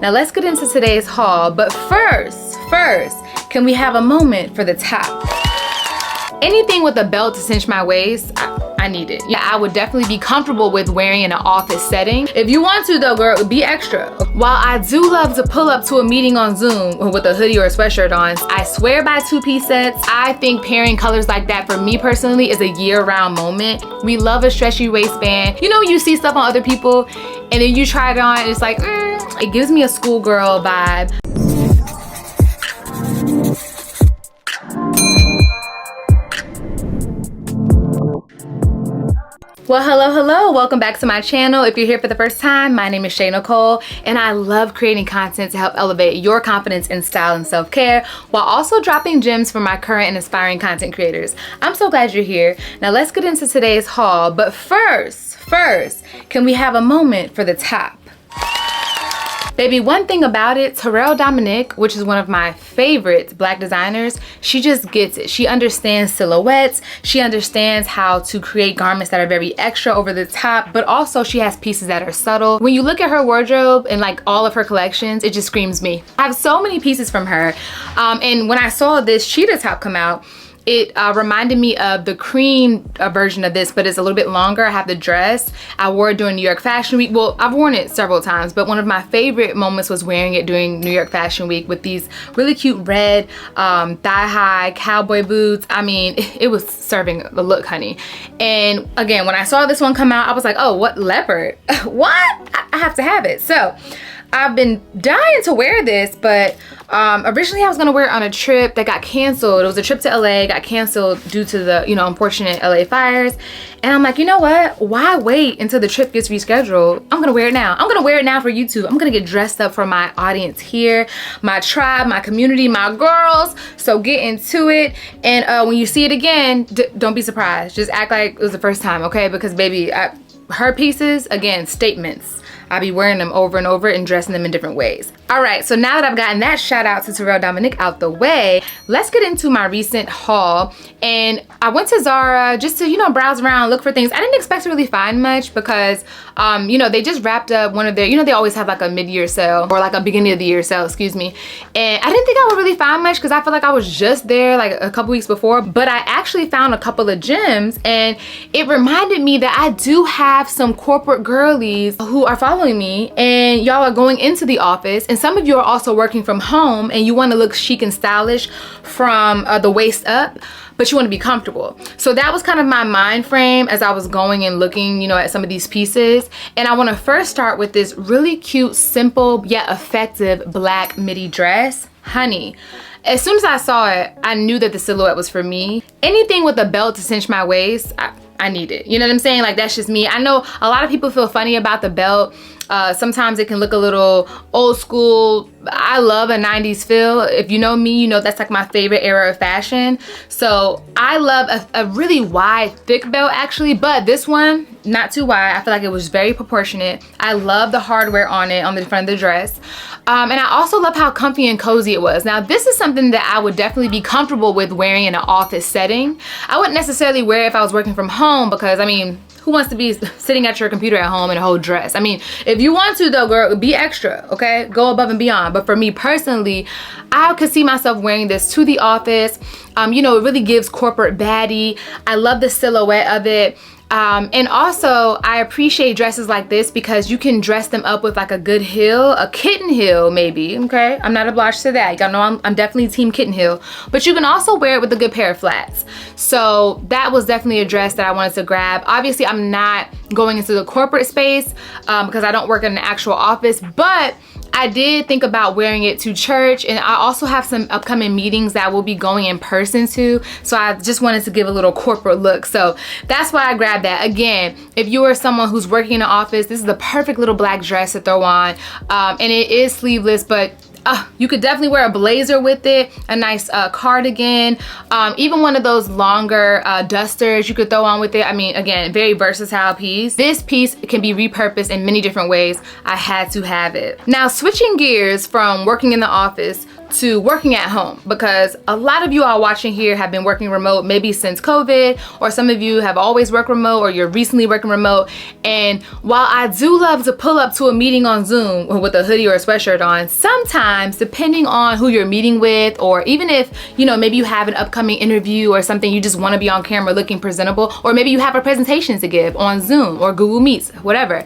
Now let's get into today's haul, but first, can we have a moment for the top? Anything with a belt to cinch my waist, I need it. Yeah, I would definitely be comfortable with wearing in an office setting. If you want to though, girl, be extra. While I do love to pull up to a meeting on Zoom with a hoodie or a sweatshirt on, I swear by two-piece sets. I think pairing colors like that for me personally is a year-round moment. We love a stretchy waistband. You know, you see stuff on other people and then you try it on and it's like, it gives me a schoolgirl vibe. Well, hello, welcome back to my channel. If you're here for the first time, my name is Shay Nicole, and I love creating content to help elevate your confidence in style and self-care, while also dropping gems for my current and aspiring content creators. I'm so glad you're here. Now let's get into today's haul, but first, can we have a moment for the top? Baby, one thing about it, Terrell Dominick, which is one of my favorite black designers, she just gets it. She understands silhouettes. She understands how to create garments that are very extra over the top, but also she has pieces that are subtle. When you look at her wardrobe and like all of her collections, it just screams me. I have so many pieces from her. And when I saw this cheetah top come out, it reminded me of the cream version of this, but it's a little bit longer. I have the dress. I wore it during New York Fashion Week. Well, I've worn it several times, but one of my favorite moments was wearing it during New York Fashion Week with these really cute red thigh-high cowboy boots. I mean, it was serving the look, honey. And again, when I saw this one come out, I was like, oh, what, leopard? What? I have to have it. So I've been dying to wear this, but originally I was gonna wear it on a trip that got canceled. It was a trip to LA, got canceled due to the, unfortunate LA fires. And I'm like, you know what? Why wait until the trip gets rescheduled? I'm gonna wear it now. I'm gonna wear it now for YouTube. I'm gonna get dressed up for my audience here, my tribe, my community, my girls. So get into it. And when you see it again, don't be surprised. Just act like it was the first time, okay? Because baby, her pieces, again, statements. I'll be wearing them over and over and dressing them in different ways. All right, so now that I've gotten that shout out to Terrell Dominick out the way, let's get into my recent haul. And I went to Zara just to, browse around, look for things. I didn't expect to really find much because, they just wrapped up one of their, they always have like a mid-year sale or like a beginning of the year sale, excuse me. And I didn't think I would really find much because I feel like I was just there like a couple weeks before, but I actually found a couple of gems and it reminded me that I do have some corporate girlies who are following me and y'all are going into the office, and some of you are also working from home and you want to look chic and stylish from the waist up, but you want to be comfortable. So that was kind of my mind frame as I was going and looking, at some of these pieces. And I want to first start with this really cute, simple yet effective black midi dress. Honey, as soon as I saw it, I knew that the silhouette was for me. Anything with a belt to cinch my waist, I need it. You know what I'm saying? Like, that's just me. I know a lot of people feel funny about the belt. Sometimes it can look a little old school. I love a 90s feel. If you know me, you know that's like my favorite era of fashion. So I love a really wide, thick belt actually, but this one, not too wide. I feel like it was very proportionate. I love the hardware on it, on the front of the dress. And I also love how comfy and cozy it was. Now, this is something that I would definitely be comfortable with wearing in an office setting. I wouldn't necessarily wear it if I was working from home because, I mean, who wants to be sitting at your computer at home in a whole dress? I mean, if you want to though, girl, be extra, okay? Go above and beyond. But for me personally, I could see myself wearing this to the office. It really gives corporate baddie. I love the silhouette of it. And also I appreciate dresses like this because you can dress them up with like a good heel, a kitten heel maybe, okay? I'm not obliged to that. Y'all know I'm definitely team kitten heel, but you can also wear it with a good pair of flats. So that was definitely a dress that I wanted to grab. Obviously I'm not going into the corporate space because I don't work in an actual office, but I did think about wearing it to church, and I also have some upcoming meetings that we'll be going in person to, so I just wanted to give a little corporate look. So that's why I grabbed that. Again, if you are someone who's working in an office, this is the perfect little black dress to throw on, and it is sleeveless, but you could definitely wear a blazer with it, a nice cardigan, even one of those longer dusters you could throw on with it. I mean, again, very versatile piece. This piece can be repurposed in many different ways. I had to have it. Now, switching gears from working in the office to working at home, because a lot of you all watching here have been working remote maybe since COVID, or some of you have always worked remote, or you're recently working remote. And while I do love to pull up to a meeting on Zoom with a hoodie or a sweatshirt on, sometimes depending on who you're meeting with, or even if, you know, maybe you have an upcoming interview or something, you just want to be on camera looking presentable, or maybe you have a presentation to give on Zoom or Google Meets, whatever,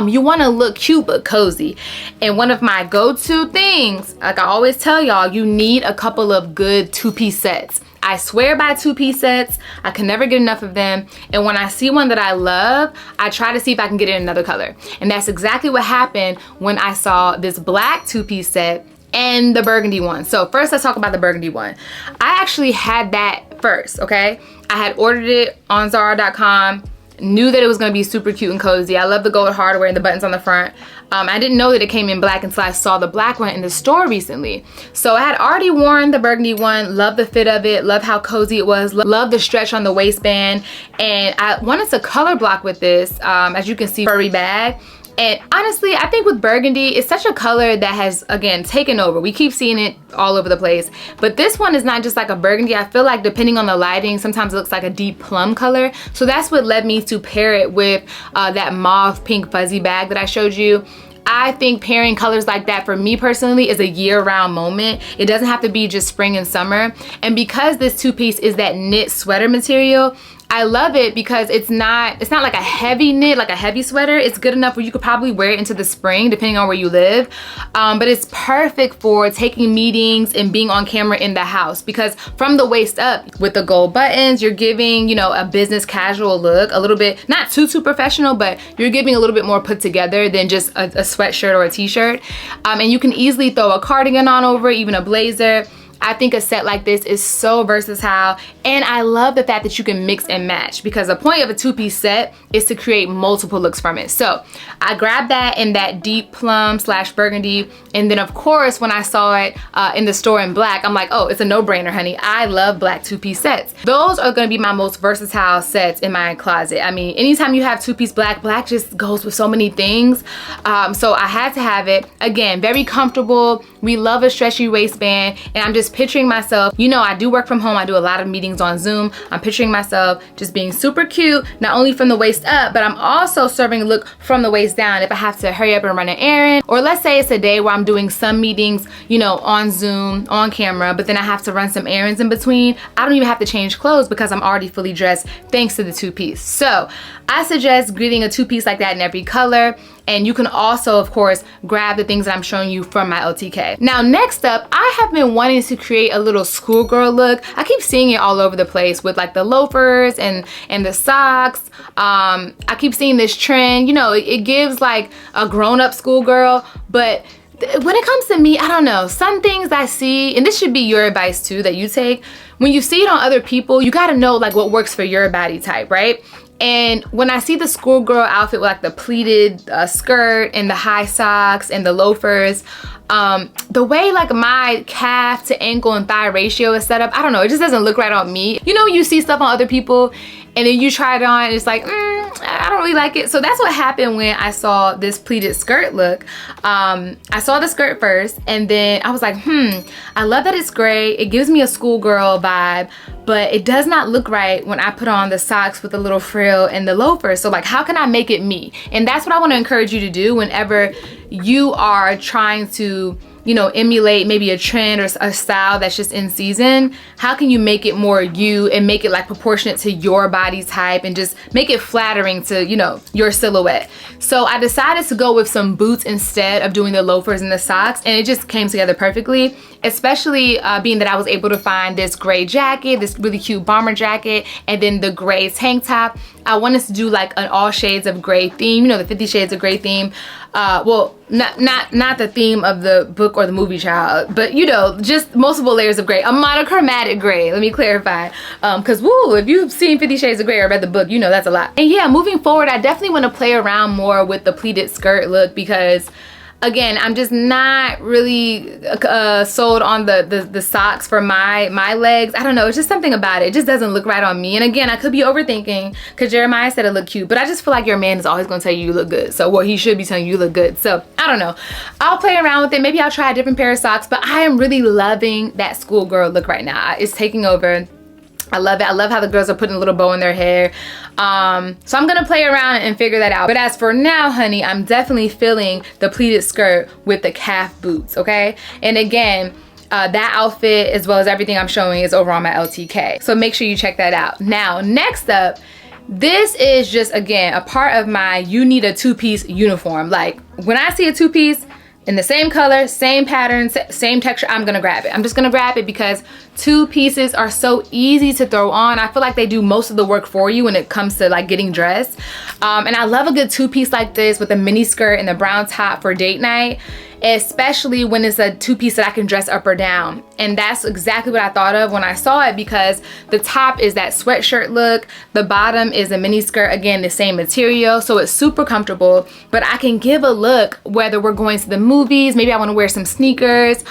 you want to look cute but cozy. And one of my go-to things, like I always tell y'all, you need a couple of good two-piece sets. I swear by two-piece sets. I can never get enough of them. And when I see one that I love, I try to see if I can get it in another color. And that's exactly what happened when I saw this black two-piece set and the burgundy one. So first, let's talk about the burgundy one. I actually had that first, okay? I had ordered it on Zara.com. Knew that it was going to be super cute and cozy. I love the gold hardware and the buttons on the front. I didn't know that it came in black until I saw the black one in the store recently. So I had already worn the burgundy one, loved the fit of it, loved how cozy it was, loved the stretch on the waistband, and I wanted to color block with this, as you can see, furry bag. And honestly, I think with burgundy, it's such a color that has, again, taken over. We keep seeing it all over the place. But this one is not just like a burgundy. I feel like depending on the lighting, sometimes it looks like a deep plum color. So that's what led me to pair it with that mauve pink fuzzy bag that I showed you. I think pairing colors like that for me personally is a year-round moment. It doesn't have to be just spring and summer. And because this two-piece is that knit sweater material, I love it because it's not like a heavy knit, like a heavy sweater. It's good enough where you could probably wear it into the spring depending on where you live. But it's perfect for taking meetings and being on camera in the house, because from the waist up with the gold buttons, you're giving, you know, a business casual look, a little bit, not too professional, but you're giving a little bit more put together than just a sweatshirt or a t-shirt. And you can easily throw a cardigan on over, even a blazer. I think a set like this is so versatile, and I love the fact that you can mix and match, because the point of a two-piece set is to create multiple looks from it. So I grabbed that in that deep plum / burgundy, and then of course when I saw it in the store in black, I'm like, oh, it's a no-brainer, honey. I love black two-piece sets. Those are gonna be my most versatile sets in my closet. I mean, anytime you have two-piece black just goes with so many things. So I had to have it. Again, very comfortable. We love a stretchy waistband, and I'm just picturing myself, you know, I do work from home. I do a lot of meetings on Zoom. I'm picturing myself just being super cute, not only from the waist up, but I'm also serving a look from the waist down if I have to hurry up and run an errand. Or let's say it's a day where I'm doing some meetings, you know, on Zoom, on camera, but then I have to run some errands in between. I don't even have to change clothes because I'm already fully dressed thanks to the two-piece. So I suggest getting a two-piece like that in every color. And you can also, of course, grab the things that I'm showing you from my LTK. Now, next up, I have been wanting to create a little schoolgirl look. I keep seeing it all over the place with like the loafers and the socks. I keep seeing this trend. You know, it gives like a grown-up schoolgirl, but when it comes to me, I don't know. Some things I see, and this should be your advice too that you take, when you see it on other people, you gotta know like what works for your body type, right? And when I see the schoolgirl outfit with like the pleated skirt and the high socks and the loafers, the way like my calf to ankle and thigh ratio is set up, I don't know, it just doesn't look right on me. You know, you see stuff on other people and then you try it on and it's like, I don't really like it. So that's what happened when I saw this pleated skirt look. I saw the skirt first, and then I was like, I love that it's gray. It gives me a schoolgirl vibe, but it does not look right when I put on the socks with the little frill and the loafers. So like, how can I make it me? And that's what I want to encourage you to do whenever you are trying to, you know, emulate maybe a trend or a style that's just in season. How can you make it more you and make it like proportionate to your body type and just make it flattering to, you know, your silhouette? So I decided to go with some boots instead of doing the loafers and the socks, and it just came together perfectly, especially being that I was able to find this gray jacket, this really cute bomber jacket, and then the gray tank top. I wanted to do like an all shades of gray theme, you know, the 50 Shades of Grey theme. Well, not the theme of the book or the movie, child, but you know, just multiple layers of gray, a monochromatic gray, let me clarify, because woo, if you've seen 50 Shades of Grey or read the book, you know that's a lot. And yeah, moving forward, I definitely want to play around more with the pleated skirt look, because Again, I'm just not really sold on the socks for my legs. I don't know, it's just something about it. It just doesn't look right on me. And again, I could be overthinking because Jeremiah said it looked cute, but I just feel like your man is always gonna tell you look good. So, well, he should be telling you look good. So I don't know. I'll play around with it. Maybe I'll try a different pair of socks, but I am really loving that schoolgirl look right now. It's taking over. I love it. I love how the girls are putting a little bow in their hair. So I'm gonna play around and figure that out. But as for now, honey, I'm definitely feeling the pleated skirt with the calf boots, okay? And again, that outfit as well as everything I'm showing is over on my LTK. So make sure you check that out. Now, next up, this is just, again, a part of my you need a two-piece uniform. Like, when I see a two-piece, in the same color, same pattern, same texture, I'm gonna grab it. I'm just gonna grab it because two pieces are so easy to throw on. I feel like they do most of the work for you when it comes to like getting dressed. And I love a good two-piece like this with a mini skirt and the brown top for date night, especially when it's a two-piece that I can dress up or down. And that's exactly what I thought of when I saw it, because the top is that sweatshirt look, the bottom is a mini skirt, again, the same material, so it's super comfortable, but I can give a look whether we're going to the movies, maybe I want to wear some sneakers,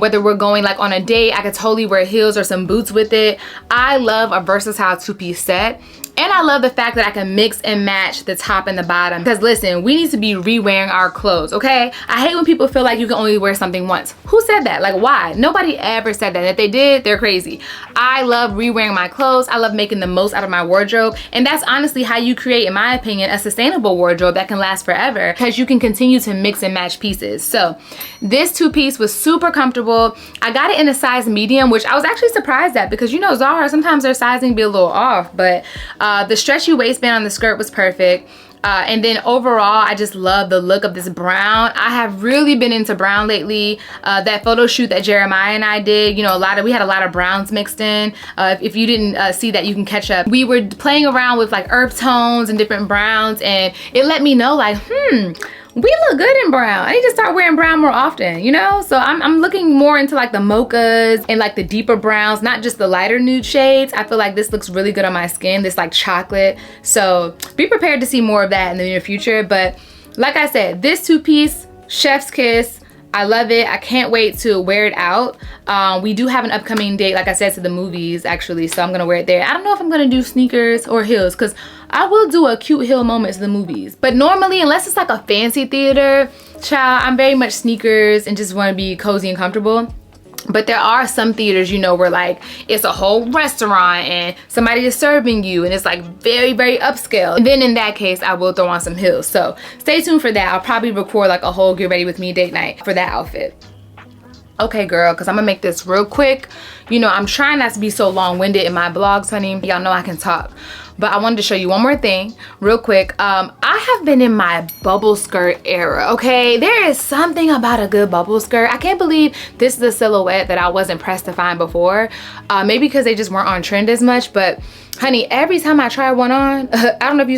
whether we're going like on a date, I could totally wear heels or some boots with it. I love a versatile two-piece set. And I love the fact that I can mix and match the top and the bottom. Because listen, we need to be re-wearing our clothes, okay? I hate when people feel like you can only wear something once. Who said that? Like, why? Nobody ever said that. And if they did, they're crazy. I love re-wearing my clothes. I love making the most out of my wardrobe. And that's honestly how you create, in my opinion, a sustainable wardrobe that can last forever, because you can continue to mix and match pieces. So this two-piece was super comfortable. I got it in a size medium, which I was actually surprised at, because you know Zara, sometimes their sizing be a little off, but the stretchy waistband on the skirt was perfect. And then overall, I just love the look of this brown. I have really been into brown lately. That photo shoot that Jeremiah and I did, you know, we had a lot of browns mixed in. If you didn't see that, you can catch up. We were playing around with like earth tones and different browns, and it let me know like, we look good in brown. I need to start wearing brown more often, you know? So I'm looking more into like the mochas and like the deeper browns, not just the lighter nude shades. I feel like this looks really good on my skin, this like chocolate. So be prepared to see more of that in the near future. But like I said, this two-piece, chef's kiss. I love it. I can't wait to wear it out. We do have an upcoming date, like I said, to the movies actually, so I'm gonna wear it there. I don't know if I'm gonna do sneakers or heels, because I will do a cute heel moment to the movies. But normally, unless it's like a fancy theater, child, I'm very much sneakers and just wanna be cozy and comfortable. But there are some theaters, you know, where like it's a whole restaurant and somebody is serving you and it's like very, very upscale. And then in that case, I will throw on some heels. So stay tuned for that. I'll probably record like a whole get ready with me date night for that outfit. Okay, girl, because I'm gonna make this real quick. You know, I'm trying not to be so long-winded in my vlogs, honey. Y'all know I can talk. But I wanted to show you one more thing real quick. I have been in my bubble skirt era, okay? There is something about a good bubble skirt. I can't believe this is a silhouette that I wasn't pressed to find before. Maybe because they just weren't on trend as much, but honey, every time I try one on, I don't know if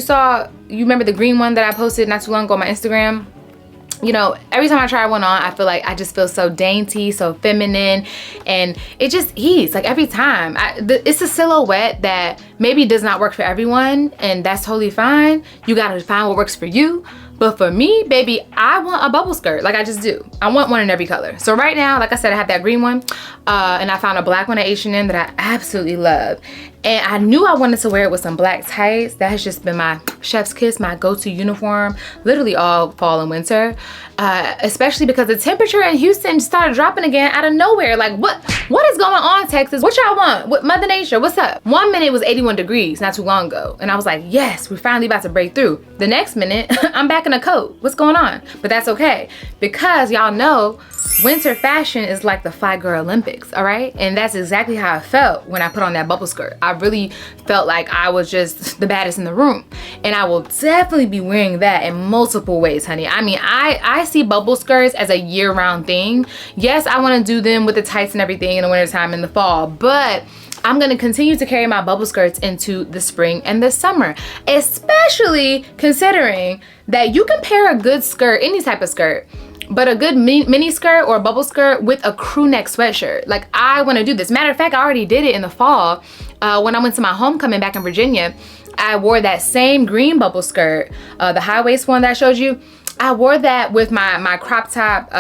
you remember the green one that I posted not too long ago on my Instagram? You know, every time I try one on, I feel like I just feel so dainty, so feminine, and it just eats like every time. It's a silhouette that maybe does not work for everyone, and that's totally fine. You gotta find what works for you. But for me, baby, I want a bubble skirt, like I just do. I want one in every color. So right now, like I said, I have that green one, and I found a black one at H&M that I absolutely love. And I knew I wanted to wear it with some black tights. That has just been my chef's kiss, my go-to uniform, literally all fall and winter. Especially because the temperature in Houston started dropping again out of nowhere. Like, what is going on, Texas? What y'all want? What, Mother Nature, what's up? 1 minute it was 81 degrees not too long ago. And I was like, yes, we're finally about to break through. The next minute, I'm back in a coat. What's going on? But that's okay, because y'all know winter fashion is like the Fly Girl Olympics, all right? And that's exactly how I felt when I put on that bubble skirt. I really felt like I was just the baddest in the room. And I will definitely be wearing that in multiple ways, honey. I mean, I see bubble skirts as a year-round thing. Yes, I want to do them with the tights and everything in the wintertime and the fall, but I'm gonna continue to carry my bubble skirts into the spring and the summer, especially considering that you can pair a good skirt, any type of skirt, but a good mini skirt or a bubble skirt with a crew neck sweatshirt. Like, I want to do this. Matter of fact, I already did it in the fall when I went to my homecoming back in Virginia. I wore that same green bubble skirt, the high waist one that I showed you. I wore that with my crop top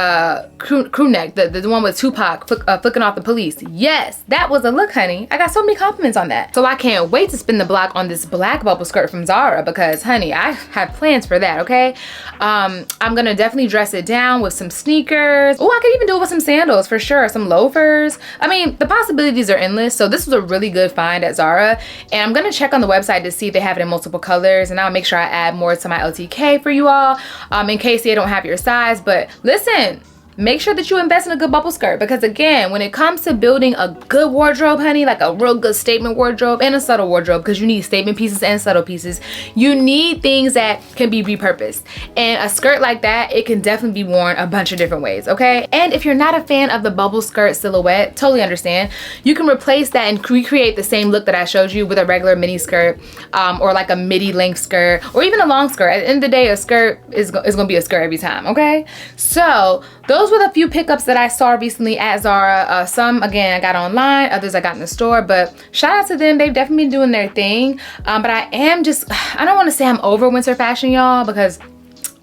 crew neck, the one with Tupac flicking off the police. Yes, that was a look, honey. I got so many compliments on that. So I can't wait to spin the block on this black bubble skirt from Zara because, honey, I have plans for that, okay? I'm gonna definitely dress it down with some sneakers. Oh, I could even do it with some sandals for sure, some loafers. I mean, the possibilities are endless. So this was a really good find at Zara. And I'm gonna check on the website to see if they have it in multiple colors, and I'll make sure I add more to my LTK for you all. In case they don't have your size. But listen, make sure that you invest in a good bubble skirt, because again, when it comes to building a good wardrobe, honey, like a real good statement wardrobe and a subtle wardrobe, because you need statement pieces and subtle pieces, you need things that can be repurposed. And a skirt like that, it can definitely be worn a bunch of different ways, okay? And if you're not a fan of the bubble skirt silhouette, totally understand. You can replace that and recreate the same look that I showed you with a regular mini skirt, or like a midi length skirt, or even a long skirt. At the end of the day, a skirt is gonna be a skirt every time, okay? So those were the few pickups that I saw recently at Zara. Some, again, I got online, others I got in the store, but shout out to them. They've definitely been doing their thing. But I don't want to say I'm over winter fashion, y'all, because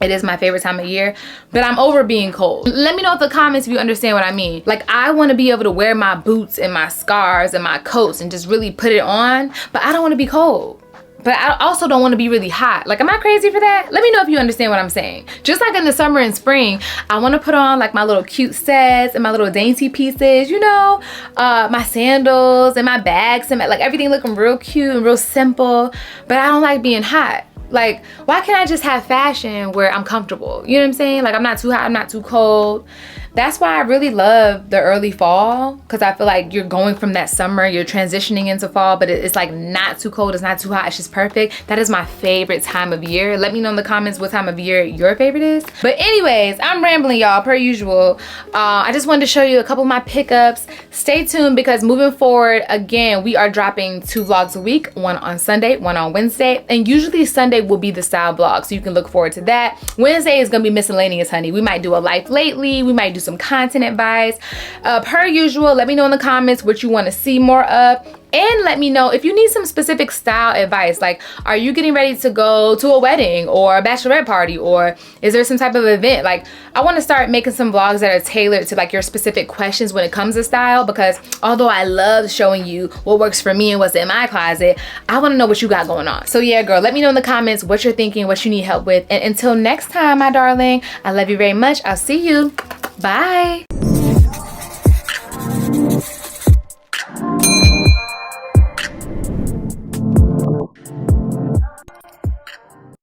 it is my favorite time of year, but I'm over being cold. Let me know in the comments if you understand what I mean. Like, I want to be able to wear my boots and my scarves and my coats and just really put it on, but I don't want to be cold. But I also don't want to be really hot. Like, am I crazy for that? Let me know if you understand what I'm saying. Just like in the summer and spring, I want to put on like my little cute sets and my little dainty pieces, you know, my sandals and my bags and like everything looking real cute and real simple. But I don't like being hot. Like, why can't I just have fashion where I'm comfortable? You know what I'm saying? Like, I'm not too hot, I'm not too cold. That's why I really love the early fall, because I feel like you're going from that summer, you're transitioning into fall, but it's like not too cold, it's not too hot, it's just perfect. That is my favorite time of year. Let me know in the comments what time of year your favorite is. But anyways, I'm rambling, y'all, per usual. I just wanted to show you a couple of my pickups. Stay tuned, because moving forward, again, we are dropping 2 vlogs a week, one on Sunday, one on Wednesday, and usually Sunday will be the style vlog, so you can look forward to that. Wednesday is gonna be miscellaneous, honey. We might do a life lately, we might do some content advice. Per usual, let me know in the comments what you want to see more of. And let me know if you need some specific style advice. Like, are you getting ready to go to a wedding or a bachelorette party, or is there some type of event? Like, I want to start making some vlogs that are tailored to like your specific questions when it comes to style, because although I love showing you what works for me and what's in my closet, I want to know what you got going on. So yeah, girl, let me know in the comments what you're thinking, what you need help with. And until next time, my darling, I love you very much. I'll see you. Bye.